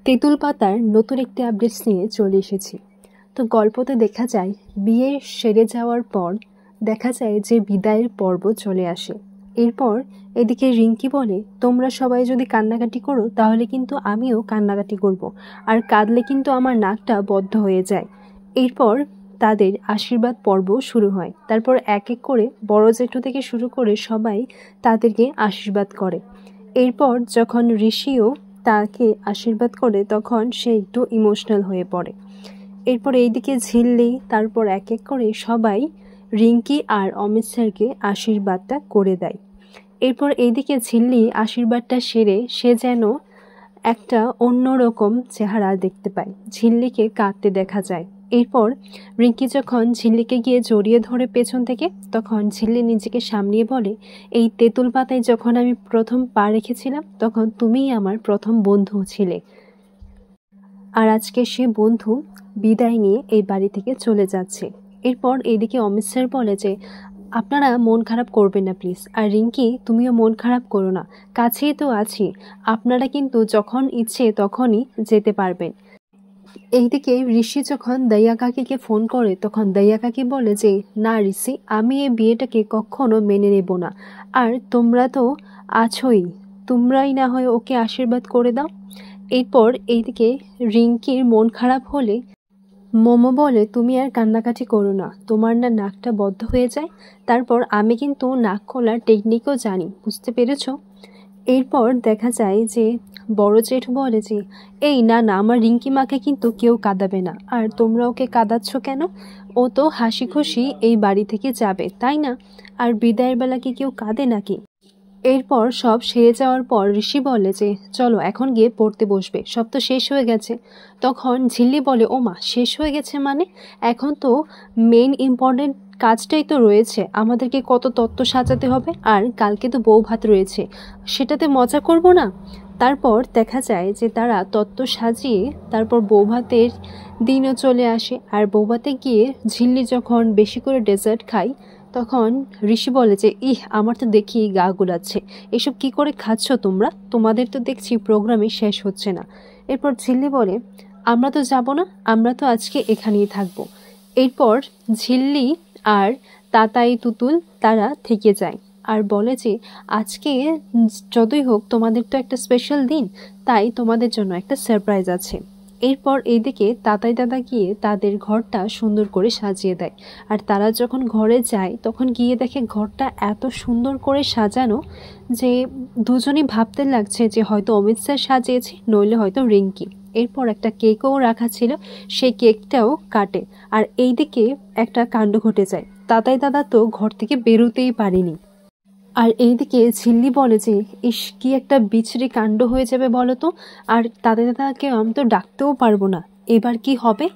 তেঁতুল পাতার নতুন একটি আপডেটস নিয়ে চলে এসেছি। তো গল্পতে দেখা যায় বিয়ে সেরে যাওয়ার পর দেখা যায় যে বিদায়ের পর্ব চলে আসে। এরপর এদিকে রিঙ্কি বলে, তোমরা সবাই যদি কান্নাকাটি করো তাহলে কিন্তু আমিও কান্নাকাটি করব, আর কাঁদলে কিন্তু আমার নাকটা বদ্ধ হয়ে যায়। এরপর তাদের আশীর্বাদ পর্ব শুরু হয়। তারপর এক এক করে বড় জেঠু থেকে শুরু করে সবাই তাদেরকে আশীর্বাদ করে। এরপর যখন ঋষিও তাকে আশীর্বাদ করে তখন সে একটু ইমোশনাল হয়ে পড়ে। এরপর এইদিকে ঝিল্লি, তারপর এক এক করে সবাই রিঙ্কি আর অমিত স্যারকে আশীর্বাদটা করে দেয়। এরপর এইদিকে ঝিল্লি আশীর্বাদটা সেরে সে যেন একটা অন্যরকম চেহারা দেখতে পায়। ঝিল্লিকে কাঁদতে দেখা যায়। এরপর রিঙ্কি যখন ঝিল্লিকে গিয়ে জড়িয়ে ধরে পেছন থেকে, তখন ঝিল্লি নিজেকে সামলিয়ে বলে, এই তেঁতুল পাতায় যখন আমি প্রথম পা রেখেছিলাম তখন তুমিই আমার প্রথম বন্ধু ছিলে, আর আজকে সে বন্ধু বিদায় নিয়ে এই বাড়ি থেকে চলে যাচ্ছে। এরপর এদিকে অমিত স্যার বলে যে আপনারা মন খারাপ করবেন না প্লিজ, আর রিঙ্কি তুমিও মন খারাপ করো না, কাছেই তো আছি, আপনারা কিন্তু যখন ইচ্ছে তখনই যেতে পারবেন। এইদিকে ঋষি যখন দয়া কাকিকে ফোন করে তখন দয়া কাকি বলে যে না ঋষি, আমি এই বিয়েটাকে কখনো মেনে নেব না, আর তোমরা তো আছোই, তোমরাই না হয় ওকে আশীর্বাদ করে দাও। এরপর এইদিকে রিঙ্কির মন খারাপ হলে মোমো বলে, তুমি আর কান্নাকাটি করো না, তোমার না নাকটা বদ্ধ হয়ে যায়, তারপর আমি কিন্তু নাক খোলার টেকনিকও জানি, বুঝতে পেরেছ? এরপর দেখা যায় যে বড় জেঠু বলে যে এই না না, আমার রিঙ্কি মাকে কিন্তু কেউ কাঁদাবে না, আর তোমরা ওকে কাঁদাচ্ছ কেন? ও তো হাসি খুশি এই বাড়ি থেকে যাবে, তাই না? আর বিদায়ের বেলা কি কেউ কাঁদে নাকি? এরপর সব সেরে যাওয়ার পর ঋষি বলে যে চলো এখন গিয়ে পড়তে বসবে, সব তো শেষ হয়ে গেছে। তখন ঝিল্লি বলে, ও মা, শেষ হয়ে গেছে মানে? এখন তো মেইন ইম্পর্টেন্ট কাজটাই তো রয়েছে, আমাদেরকে কত তত্ত্ব সাজাতে হবে, আর কালকে তো বউ ভাত রয়েছে, সেটাতে মজা করব না? তারপর দেখা যায় যে তারা তত্ত্ব সাজিয়ে তারপর বউ ভাতের দিনও চলে আসে। আর বউ ভাতে গিয়ে ঝিল্লি যখন বেশি করে ডেজার্ট খায় তখন ঋষি বলে যে আমার তো দেখি গা গুলাচ্ছে, এসব কি করে খাচ্ছ তোমরা? তোমাদের তো দেখছি প্রোগ্রামই শেষ হচ্ছে না। এরপর ঝিল্লি বলে, আমরা তো যাব না, আমরা তো আজকে এখানেই থাকবো। এরপর ঝিল্লি আর তাতাই তুতুল তারা থেকে যায় আর বলে যে আজকে যতই হোক তোমাদের তো একটা স্পেশাল দিন, তাই তোমাদের জন্য একটা সারপ্রাইজ আছে। এরপর এইদিকে তাতাই দাদা গিয়ে তাদের ঘরটা সুন্দর করে সাজিয়ে দেয়। আর তারা যখন ঘরে যায় তখন গিয়ে দেখে ঘরটা এত সুন্দর করে সাজানো যে দুজনই ভাবতে লাগছে যে হয়তো অমিত স্যার সাজিয়েছে, নইলে হয়তো রিঙ্কি। এরপর একটা কেকও রাখা ছিল, সেই কেকটাও কাটে। আর এইদিকে একটা কাণ্ড ঘটে যায়, তাতাই দাদা তো ঘর থেকে বেরোতেই পারেনি। আর এইদিকে ঝিল্লি বলে যে ইস, কি একটা বিচ্ছিরি কাণ্ড হয়ে যাবে বলো তো, আর তাদের দাদাকে আমি তো ডাকতেও পারবো না, এবার কি হবে?